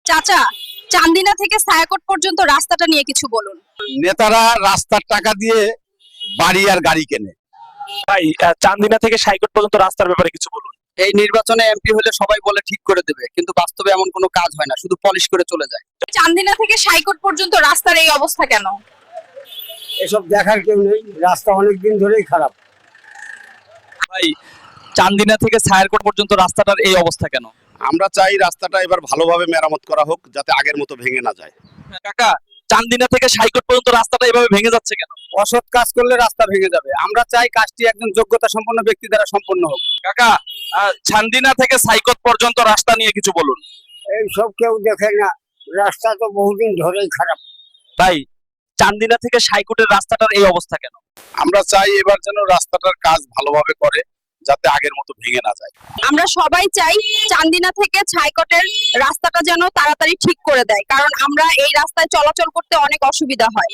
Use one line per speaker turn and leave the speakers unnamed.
চাচা, চান্দিনা থেকে ছায়াকোট পর্যন্ত রাস্তাটা নিয়ে কিছু বলুন।
নেতারা রাস্তার টাকা দিয়ে বাড়ি আর গাড়ি কেনে।
ভাই চান্দিনা থেকে সাইকোট পর্যন্ত রাস্তার ব্যাপারে কিছু বলুন।
এই নির্বাচনে এমপি হলে সবাই বলে ঠিক করে দেবে, কিন্তু বাস্তবে এমন কোনো কাজ হয় না, শুধু পলিশ করে চলে যায়।
চান্দিনা থেকে ছায়াকোট পর্যন্ত রাস্তার এই অবস্থা কেন?
এসব দেখার কেউ নেই, রাস্তা অনেক দিন ধরেই খারাপ।
ভাই চান্দিনা থেকে ছায়ারকোট পর্যন্ত রাস্তাটার এই অবস্থা কেন?
আমরা চাই রাস্তাটা এবার ভালোভাবে মেরামত করা হোক, যাতে আগের মতো ভেঙে না যায়।
কাকা, চান্দিনা থেকে সাইকোট পর্যন্ত রাস্তাটা এভাবে ভেঙে যাচ্ছে কেন?
অসৎ কাজ করলে রাস্তা ভেঙে যাবে। আমরা চাই কাজটি একজন যোগ্যতা সম্পন্ন ব্যক্তি দ্বারা সম্পন্ন হোক।
কাকা, চান্দিনা থেকে সাইকোট পর্যন্ত রাস্তা নিয়ে কিছু বলুন।
এইসব কেউ দেখে না, রাস্তা তো বহুদিন ধরেই খারাপ।
ভাই চান্দিনা থেকে সাইকোটের রাস্তাটার এই অবস্থা কেন?
আমরা চাই এবার যেন রাস্তাটার কাজ ভালোভাবে করে, যাতে আগের মতো ভেঙে না যায়।
আমরা সবাই চাই চান্দিনা থেকে ছায়াকোটের রাস্তাটা যেন তাড়াতাড়ি ঠিক করে দেয়, কারণ আমরা এই রাস্তায় চলাচল করতে অনেক অসুবিধা হয়।